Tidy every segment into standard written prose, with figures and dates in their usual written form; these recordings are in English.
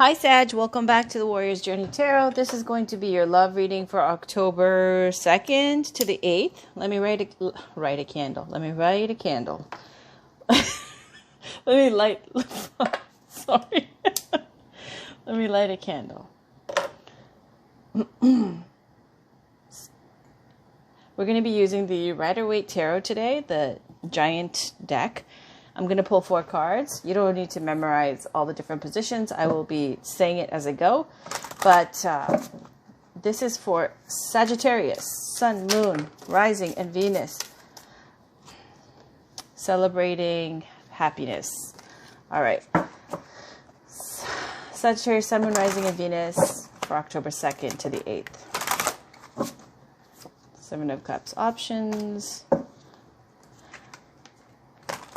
Hi Sag, welcome back to the Warrior's Journey Tarot. This is going to be your love reading for October 2nd to the 8th. Let me light a candle. Let me light a candle. Let me light, sorry. Let me light a candle. We're going to be using the Rider-Waite Tarot today, the giant deck. I'm going to pull 4 cards. You don't need to memorize all the different positions. I will be saying it as I go. But this is for Sagittarius, Sun, Moon, Rising, and Venus. Celebrating happiness. All right. Sagittarius, Sun, Moon, Rising, and Venus for October 2nd to the 8th. 7 of Cups options.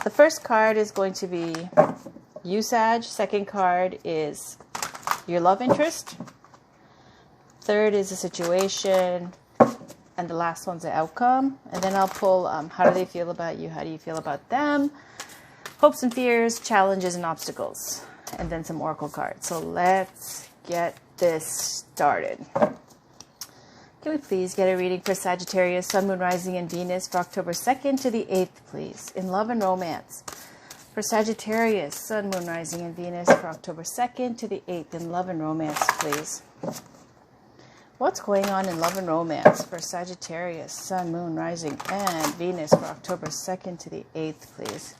The first card is going to be you, Sag. Second card is your love interest. Third is the situation. And the last one's the outcome. And then I'll pull how do they feel about you? How do you feel about them? Hopes and fears, challenges and obstacles. And then some oracle cards. So let's get this started. Can we please get a reading for Sagittarius, Sun, Moon, Rising, and Venus for October 2nd to the 8th, please, in love and romance. For Sagittarius, Sun, Moon, Rising, and Venus for October 2nd to the 8th in love and romance, please. What's going on in love and romance for Sagittarius, Sun, Moon, Rising, and Venus for October 2nd to the 8th, please?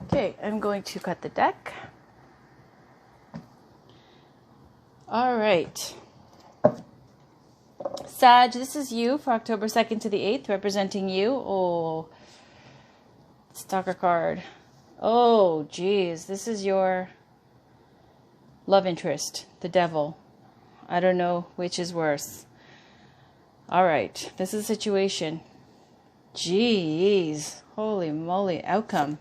Okay, I'm going to cut the deck. All right. Sag, this is you for October 2nd to the 8th, representing you. Oh, stalker card. Oh, geez. This is your love interest, the devil. I don't know which is worse. All right. This is a situation. Jeez. Holy moly. Outcome.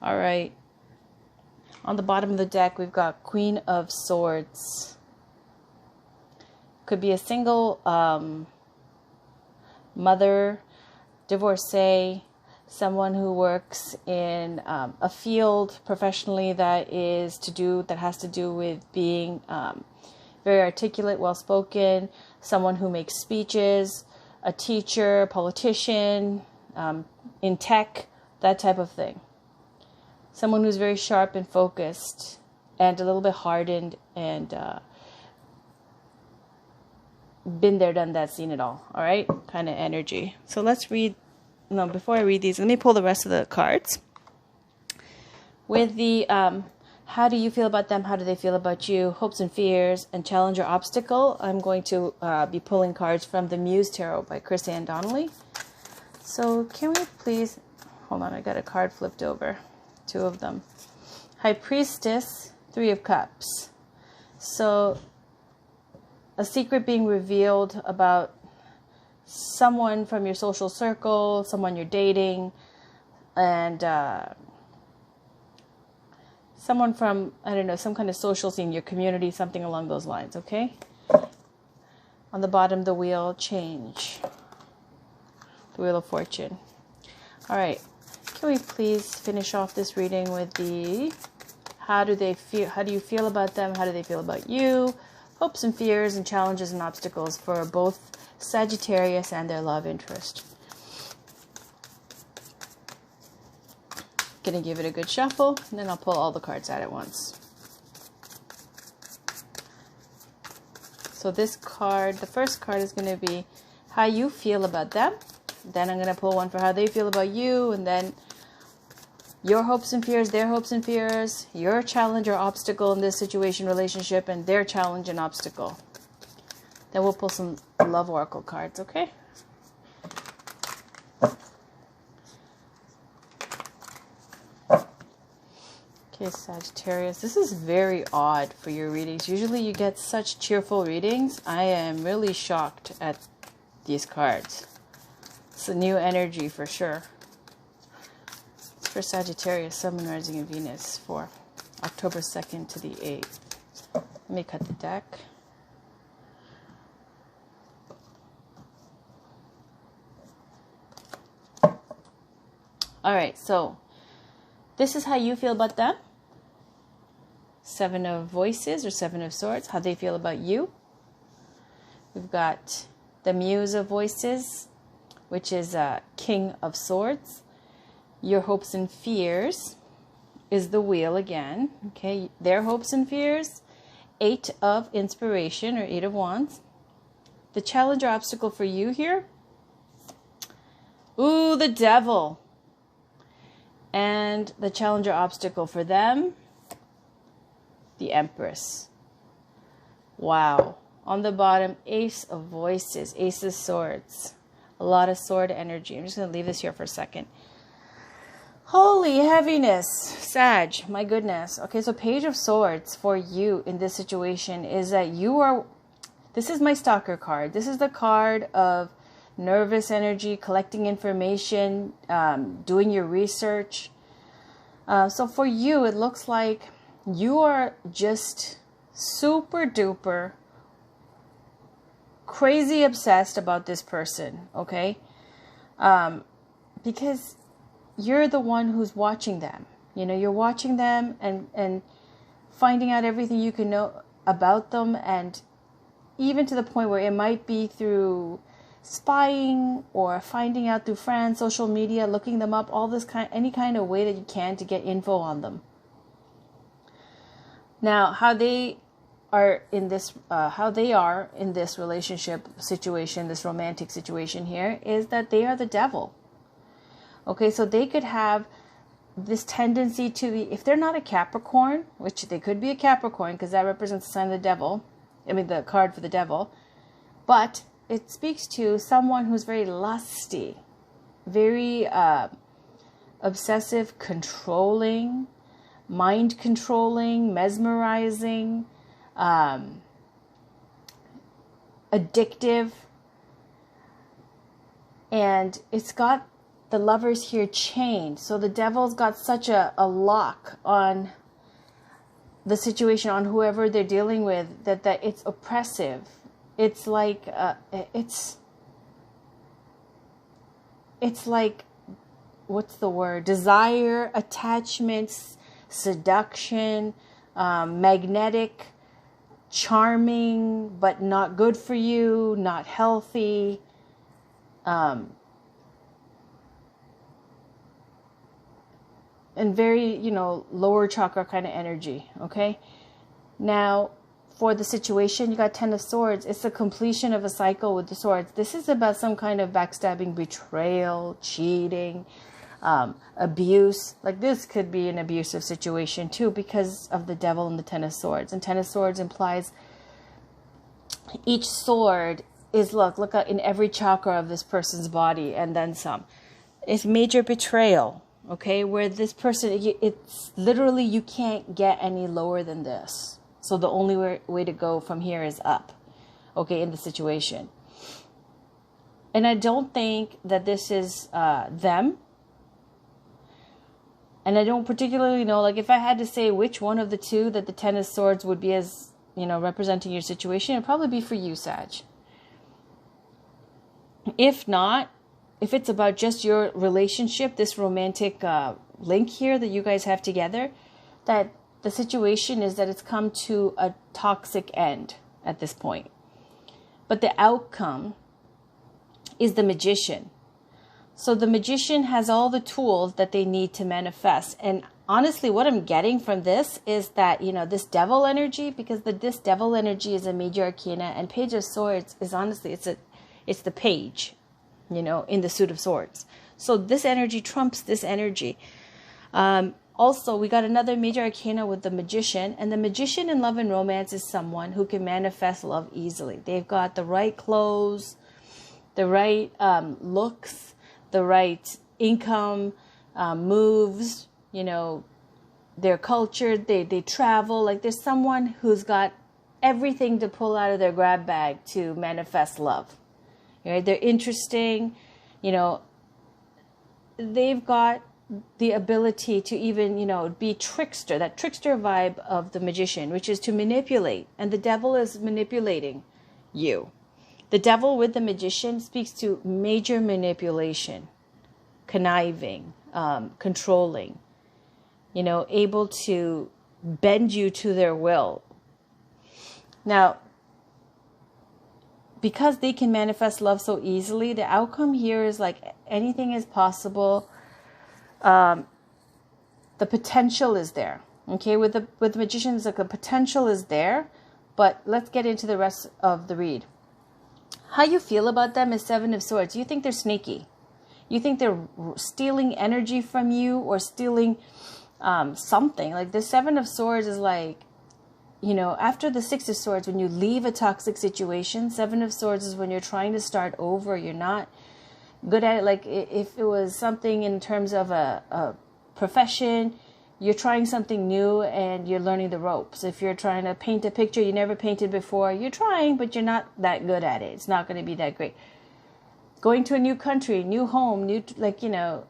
All right. On the bottom of the deck, we've got Queen of Swords. Could be a single mother, divorcee, someone who works in a field professionally that has to do with being very articulate, well-spoken, someone who makes speeches, a teacher, politician, in tech, that type of thing. Someone who's very sharp and focused and a little bit hardened and been there, done that, seen it all. All right? Kind of energy. So let's read. No, before I read these, let me pull the rest of the cards. With the how do you feel about them? How do they feel about you? Hopes and fears and challenge or obstacle. I'm going to be pulling cards from the Muse Tarot by Chris Ann Donnelly. So can we please... Hold on, I got a card flipped over. 2 of them. High Priestess, 3 of Cups. So a secret being revealed about someone from your social circle, someone you're dating, and someone from, I don't know, some kind of social scene, your community, something along those lines, okay? On the bottom, the wheel, change. The Wheel of Fortune. All right. Can we please finish off this reading with the how do they feel? How do you feel about them? How do they feel about you? Hopes and fears and challenges and obstacles for both Sagittarius and their love interest. Gonna give it a good shuffle, and then I'll pull all the cards out at once. So this card, the first card is going to be how you feel about them. Then I'm going to pull one for how they feel about you, and then your hopes and fears, their hopes and fears, your challenge or obstacle in this situation, relationship, and their challenge and obstacle. Then we'll pull some love oracle cards, okay? Okay, Sagittarius, this is very odd for your readings. Usually you get such cheerful readings. I am really shocked at these cards. It's a new energy for sure. It's for Sagittarius, Sun, Moon, Rising, and Venus for October 2nd to the 8th. Let me cut the deck. All right, so this is how you feel about them. Seven of Voices or Seven of Swords, how they feel about you. We've got the Muse of Voices, which is King of Swords. Your hopes and fears is the Wheel again. Okay, their hopes and fears. Eight of Inspiration or Eight of Wands. The challenge or obstacle for you here. Ooh, the Devil. And the challenge or obstacle for them. The Empress. Wow. On the bottom, Ace of Voices, Ace of Swords. A lot of sword energy. I'm just going to leave this here for a second. Holy heaviness, Sag, my goodness. Okay, so Page of Swords for you in this situation is that you are, this is my stalker card. This is the card of nervous energy, collecting information, doing your research. So for you, it looks like you are just super duper crazy obsessed about this person, okay? Because you're the one who's watching them. You know, you're watching them and finding out everything you can know about them, and even to the point where it might be through spying or finding out through friends, social media, looking them up, all this kind, any kind of way that you can to get info on them. Now, how they are in this relationship situation, this romantic situation here, is that they are the devil. Okay, so they could have this tendency to be, if they're not a Capricorn, which they could be a Capricorn because that represents the sign of the devil, I mean the card for the devil, but it speaks to someone who's very lusty, very obsessive, controlling, mind controlling, mesmerizing, addictive. And it's got the lovers here chained. So the devil's got such a lock on the situation, on whoever they're dealing with, that it's oppressive. It's like, it's like, what's the word? Desire, attachments, seduction, magnetic, charming, but not good for you, not healthy. And very, you know, lower chakra kind of energy, okay? Now, for the situation, you got Ten of Swords. It's the completion of a cycle with the swords. This is about some kind of backstabbing, betrayal, cheating, abuse. Like this could be an abusive situation too because of the devil and the Ten of Swords. And Ten of Swords implies each sword is, look out in every chakra of this person's body and then some. It's major betrayal, okay? Where this person, it's literally, you can't get any lower than this. So the only way to go from here is up, okay, in the situation. And I don't think that this is them. And I don't particularly know, like if I had to say which one of the two that the Ten of Swords would be as, you know, representing your situation, it'd probably be for you, Sag. If not, if it's about just your relationship, this romantic link here that you guys have together, that the situation is that it's come to a toxic end at this point. But the outcome is the Magician. So the Magician has all the tools that they need to manifest. And honestly, what I'm getting from this is that, you know, this devil energy, because this devil energy is a major arcana, and Page of Swords is honestly, it's the page, you know, in the suit of swords. So this energy trumps this energy. Also, we got another major arcana with the Magician, and the Magician in love and romance is someone who can manifest love easily. They've got the right clothes, the right looks, the right income, moves, you know, they're cultured, they travel. Like there's someone who's got everything to pull out of their grab bag to manifest love. Right? They're interesting, you know, they've got the ability to even, you know, be trickster, that trickster vibe of the magician, which is to manipulate. And the devil is manipulating you. The devil with the magician speaks to major manipulation, conniving, controlling, you know, able to bend you to their will. Now, because they can manifest love so easily, the outcome here is like anything is possible. The potential is there. Okay, with the magicians, like the potential is there, but let's get into the rest of the read. How you feel about them is Seven of Swords. You think they're sneaky. You think they're stealing energy from you or stealing something. Like the Seven of Swords is like, you know, after the Six of Swords, when you leave a toxic situation, Seven of Swords is when you're trying to start over. You're not good at it. Like if it was something in terms of a profession, you're trying something new and you're learning the ropes. If you're trying to paint a picture you never painted before, you're trying, but you're not that good at it. It's not going to be that great. Going to a new country, new home, new, like, you know,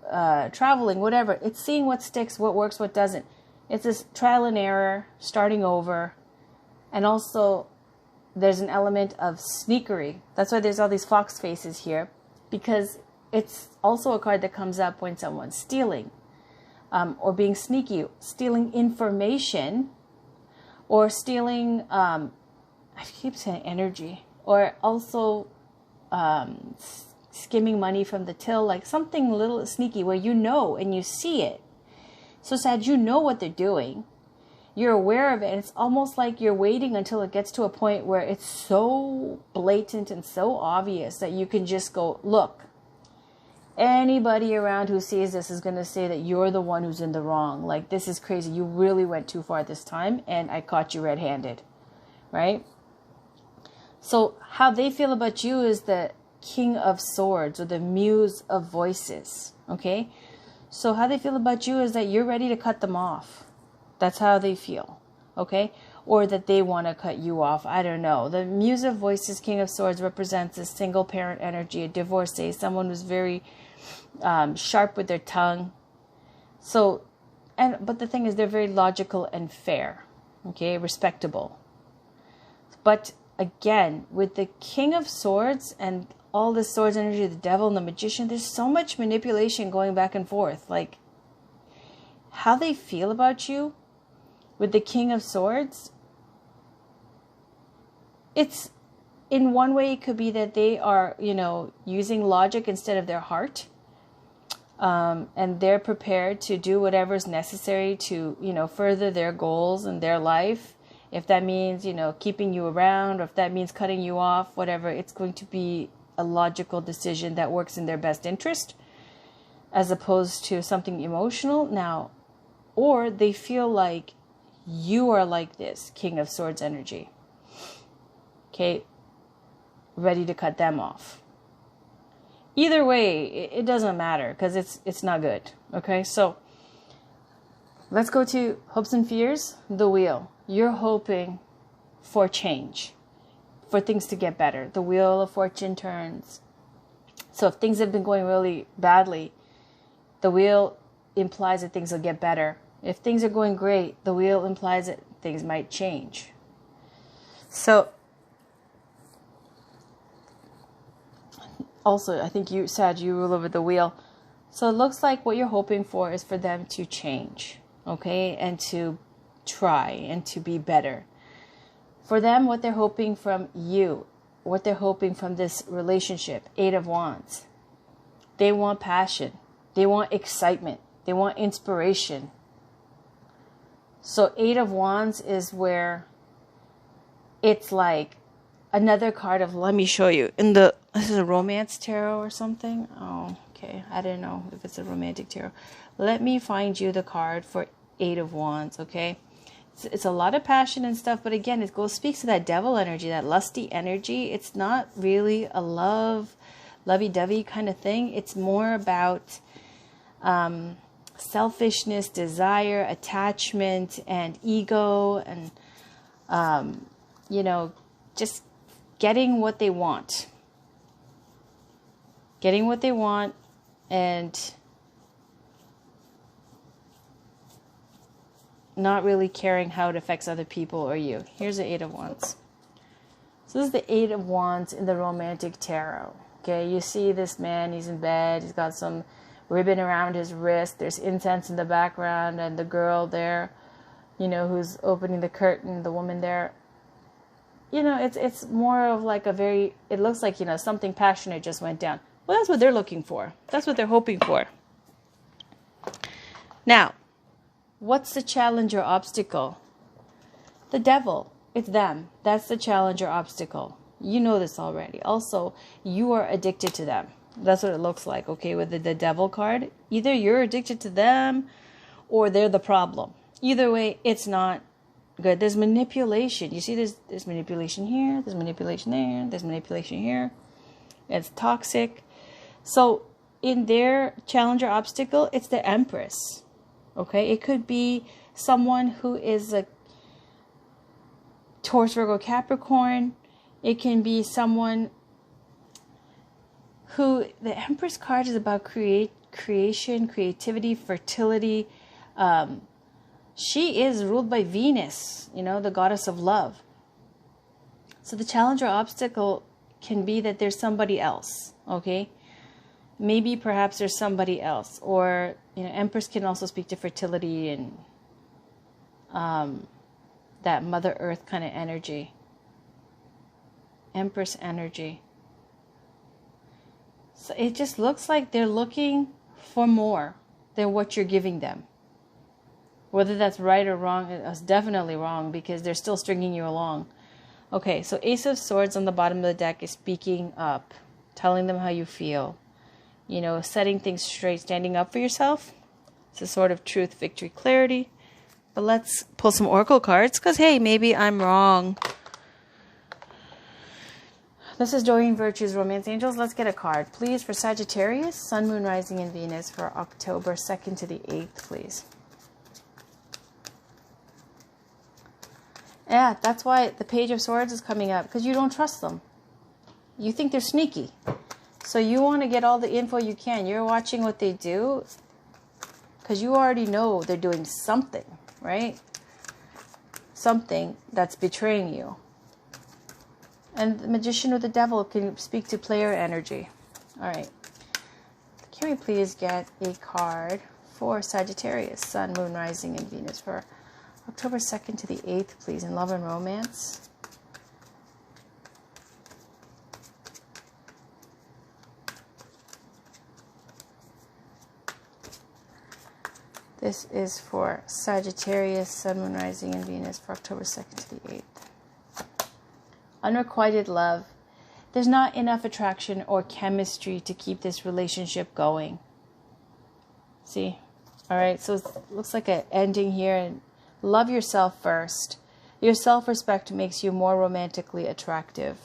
traveling, whatever. It's seeing what sticks, what works, what doesn't. It's this trial and error, starting over. And also there's an element of sneakery. That's why there's all these fox faces here, because it's also a card that comes up when someone's stealing. Or being sneaky, stealing information, or stealing, I keep saying energy, or also skimming money from the till, like something a little sneaky where you know and you see it. So Sag, you know what they're doing. You're aware of it. And it's almost like you're waiting until it gets to a point where it's so blatant and so obvious that you can just go, look. Anybody around who sees this is going to say that you're the one who's in the wrong. Like, this is crazy. You really went too far this time, and I caught you red-handed, right? So how they feel about you is the King of Swords, or the Muse of Voices, okay? So how they feel about you is that you're ready to cut them off. That's how they feel, okay? Or that they want to cut you off. I don't know. The Muse of Voices, King of Swords, represents a single parent energy, a divorcee, someone who's very sharp with their tongue. So, but the thing is, they're very logical and fair, okay, respectable. But again, with the King of Swords and all the swords energy, the devil and the magician, there's so much manipulation going back and forth. Like, how they feel about you with the King of Swords, it's, in one way, it could be that they are, you know, using logic instead of their heart. And they're prepared to do whatever's necessary to, you know, further their goals in their life. If that means, you know, keeping you around, or if that means cutting you off, whatever, it's going to be a logical decision that works in their best interest, as opposed to something emotional. Now, or they feel like you are like this King of Swords energy. Okay, ready to cut them off. Either way, it doesn't matter, because it's not good. Okay, so let's go to hopes and fears. The wheel. You're hoping for change, for things to get better. The wheel of fortune turns. So if things have been going really badly, the wheel implies that things will get better. If things are going great, the wheel implies that things might change. So also, I think you, Sag, you rule over the wheel. So it looks like what you're hoping for is for them to change, okay? And to try and to be better. For them, what they're hoping from you, what they're hoping from this relationship, Eight of Wands, they want passion. They want excitement. They want inspiration. So Eight of Wands is where it's like another card of, let me show you. This is a romance tarot or something. Oh, okay. I don't know if it's a romantic tarot. Let me find you the card for Eight of Wands, okay? It's a lot of passion and stuff, but again, it speaks to that devil energy, that lusty energy. It's not really a lovey-dovey kind of thing. It's more about selfishness, desire, attachment, and ego, and, you know, just getting what they want. Getting what they want and not really caring how it affects other people or you. Here's the Eight of Wands. So this is the Eight of Wands in the romantic tarot. Okay, you see this man, he's in bed, he's got some ribbon around his wrist, there's incense in the background, and the girl there, you know, who's opening the curtain, the woman there, you know, it's more of like a very, it looks like, you know, something passionate just went down. Well, that's what they're looking for. That's what they're hoping for. Now, what's the challenge or obstacle? The devil. It's them. That's the challenge or obstacle. You know this already. Also, you are addicted to them. That's what it looks like, okay, with the devil card. Either you're addicted to them or they're the problem. Either way, it's not good. There's manipulation. You see there's manipulation here, there's manipulation there, there's manipulation here. It's toxic. So in their challenge or obstacle, it's the Empress. Okay, it could be someone who is a Taurus, Virgo, Capricorn. It can be someone who, the Empress card is about creation, creativity, fertility. She is ruled by Venus, you know, the goddess of love. So the challenge or obstacle can be that there's somebody else, okay? Maybe perhaps there's somebody else. Or, you know, Empress can also speak to fertility and that Mother Earth kind of energy. Empress energy. So it just looks like they're looking for more than what you're giving them. Whether that's right or wrong, it's definitely wrong because they're still stringing you along. Okay, so Ace of Swords on the bottom of the deck is speaking up, telling them how you feel. You know, setting things straight, standing up for yourself. It's a sort of truth, victory, clarity. But let's pull some oracle cards because, hey, maybe I'm wrong. This is Doreen Virtue's Romance Angels. Let's get a card, please, for Sagittarius, Sun, Moon, Rising, and Venus for October 2nd to the 8th, please. Yeah, that's why the Page of Swords is coming up, because you don't trust them. You think they're sneaky. So you want to get all the info you can. You're watching what they do because you already know they're doing something, right? Something that's betraying you. And the Magician or the Devil can speak to player energy. All right. Can we please get a card for Sagittarius, Sun, Moon, Rising, and Venus for October 2nd to the 8th, please, in love and romance? This is for Sagittarius, Sun, Moon, Rising, and Venus for October 2nd to the 8th. Unrequited love. There's not enough attraction or chemistry to keep this relationship going. See? All right, so it looks like an ending here. And love yourself first. Your self-respect makes you more romantically attractive.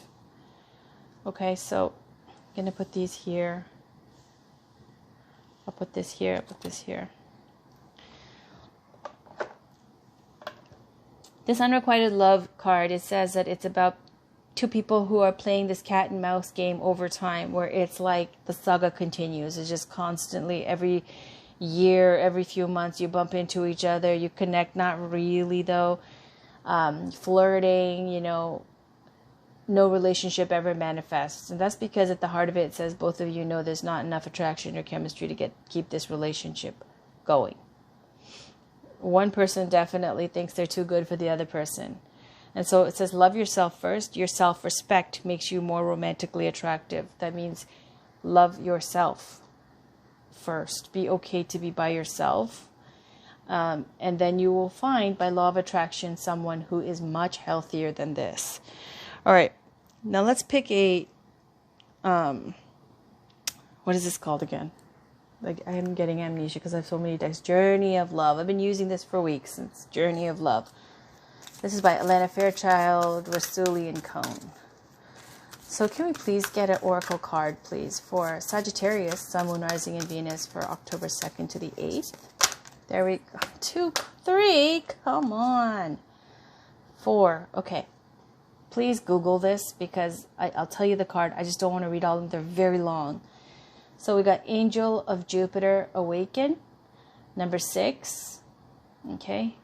Okay, so I'm going to put these here. I'll put this here. I'll put this here. This unrequited love card, it says that it's about two people who are playing this cat and mouse game over time, where it's like the saga continues. It's just constantly, every year, every few months, you bump into each other. You connect, not really though. Flirting, you know, no relationship ever manifests. And that's because at the heart of it, it says both of you know there's not enough attraction or chemistry to keep this relationship going. One person definitely thinks they're too good for the other person. And so it says, love yourself first. Your self-respect makes you more romantically attractive. That means love yourself first. Be okay to be by yourself. And then you will find, by law of attraction, someone who is much healthier than this. All right. Now let's pick a, what is this called again? Like, I am getting amnesia because I have so many decks. Journey of Love. I've been using this for weeks. It's Journey of Love. This is by Atlanta Fairchild, Rasuli, and Cone. So can we please get an oracle card, please, for Sagittarius, Sun, Moon, Rising, and Venus for October 2nd to the 8th? There we go. 2, 3. Come on. 4. Okay. Please Google this because I'll tell you the card. I just don't want to read all of them. They're very long. So we got Angel of Jupiter Awaken. Number 6. Okay.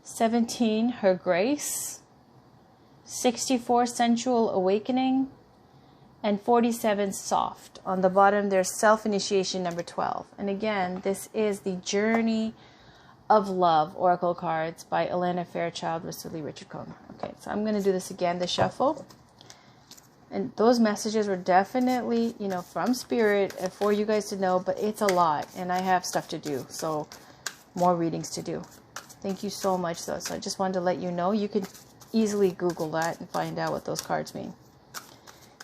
17, Her Grace. 64, Sensual Awakening. And 47, Soft. On the bottom, there's Self-Initiation, number 12. And again, this is the Journey of Love Oracle cards by Alana Fairchild with Lee Richard Cohen. Okay, so I'm going to do this again, the shuffle. And those messages were definitely, you know, from Spirit and for you guys to know, but it's a lot. And I have stuff to do, so more readings to do. Thank you so much, though. So I just wanted to let you know. You could easily Google that and find out what those cards mean.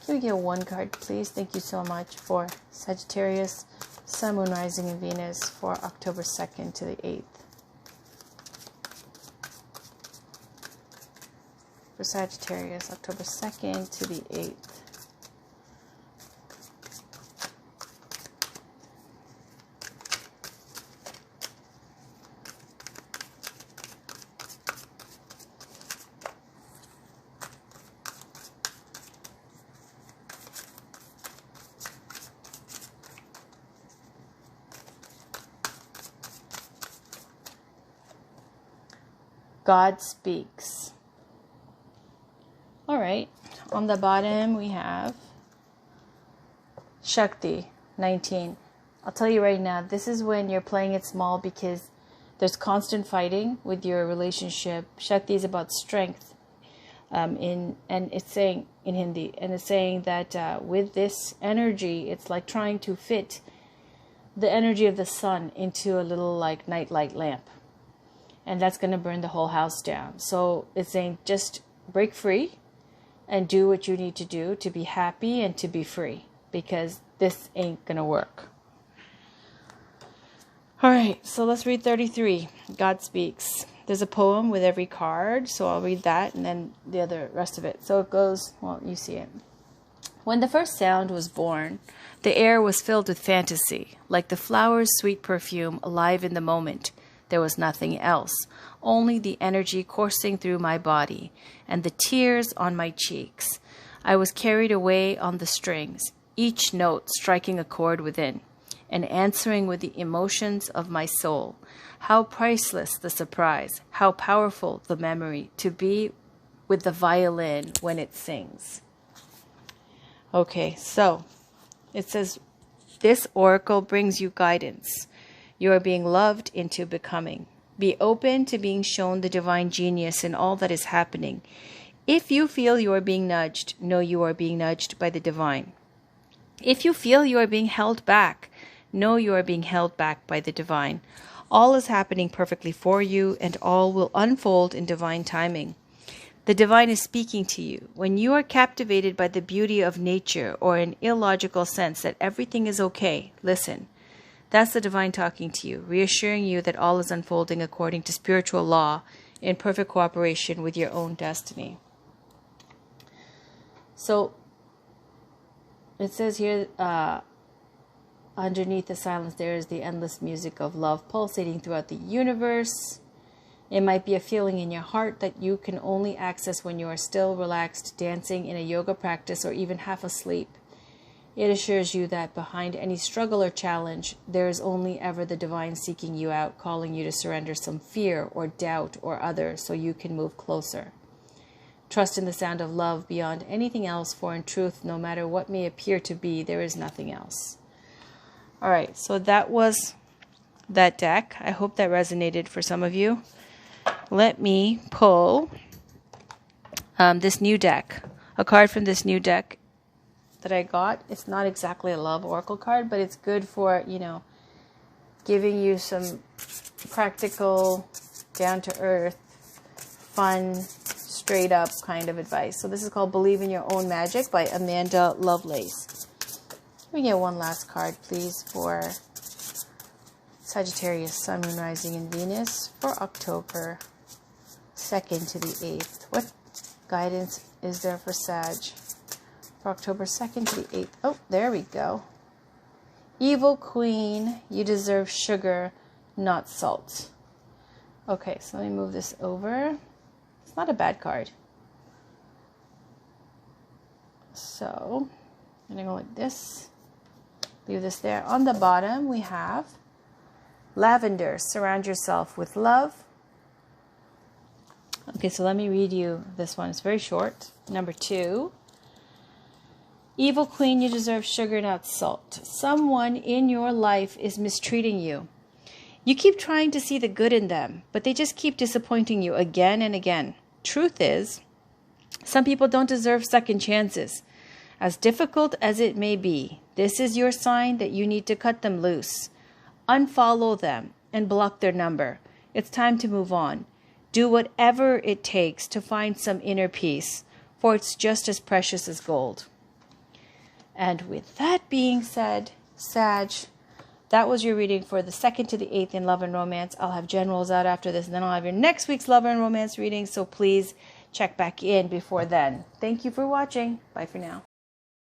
Can we get one card, please? Thank you so much for Sagittarius, Sun, Moon, Rising, and Venus for October 2nd to the 8th. For Sagittarius, October 2nd to the 8th. God speaks. All right. On the bottom, we have Shakti, 19. I'll tell you right now, this is when you're playing it small because there's constant fighting with your relationship. Shakti is about strength. And it's saying in Hindi, and it's saying that with this energy, it's like trying to fit the energy of the sun into a little like nightlight lamp. And that's going to burn the whole house down. So it's saying just break free and do what you need to do to be happy and to be free. Because this ain't going to work. All right, so let's read 33. God speaks. There's a poem with every card. So I'll read that and then the rest of it. So it goes, well, you see it. When the first sound was born, the air was filled with fantasy, like the flower's sweet perfume alive in the moment. There was nothing else, only the energy coursing through my body and the tears on my cheeks. I was carried away on the strings, each note striking a chord within and answering with the emotions of my soul. How priceless the surprise, how powerful the memory to be with the violin when it sings. Okay, so it says, this oracle brings you guidance. You are being loved into becoming. Be open to being shown the divine genius in all that is happening. If you feel you are being nudged, know you are being nudged by the divine. If you feel you are being held back, know you are being held back by the divine. All is happening perfectly for you, and all will unfold in divine timing. The divine is speaking to you. When you are captivated by the beauty of nature or an illogical sense that everything is okay, listen. That's the divine talking to you, reassuring you that all is unfolding according to spiritual law in perfect cooperation with your own destiny. So it says here, underneath the silence, there is the endless music of love pulsating throughout the universe. It might be a feeling in your heart that you can only access when you are still relaxed, dancing in a yoga practice, or even half asleep. It assures you that behind any struggle or challenge, there is only ever the divine seeking you out, calling you to surrender some fear or doubt or other so you can move closer. Trust in the sound of love beyond anything else, for in truth, no matter what may appear to be, there is nothing else. All right, so that was that deck. I hope that resonated for some of you. Let me pull this new deck, a card from this new deck that I got. It's not exactly a love oracle card, but it's good for, you know, giving you some practical, down-to-earth, fun, straight-up kind of advice. So this is called Believe in Your Own Magic by Amanda Lovelace. Can we get one last card, please, for Sagittarius, Sun, Moon, Rising, and Venus for October 2nd to the 8th. What guidance is there for Sag for October 2nd to the 8th? Oh, there we go. Evil Queen, you deserve sugar not salt. Okay, so let me move this over. It's not a bad card. So I'm going to go like this. Leave this there. On the bottom, we have lavender. Surround yourself with love. Okay, so let me read you this one. It's very short. Number 2. Evil queen, you deserve sugar, not salt. Someone in your life is mistreating you. You keep trying to see the good in them, but they just keep disappointing you again and again. Truth is, some people don't deserve second chances. As difficult as it may be, this is your sign that you need to cut them loose. Unfollow them and block their number. It's time to move on. Do whatever it takes to find some inner peace, for it's just as precious as gold. And with that being said, Sag, that was your reading for the 2nd to the 8th in Love and Romance. I'll have generals out after this, and then I'll have your next week's Love and Romance reading, so please check back in before then. Thank you for watching. Bye for now.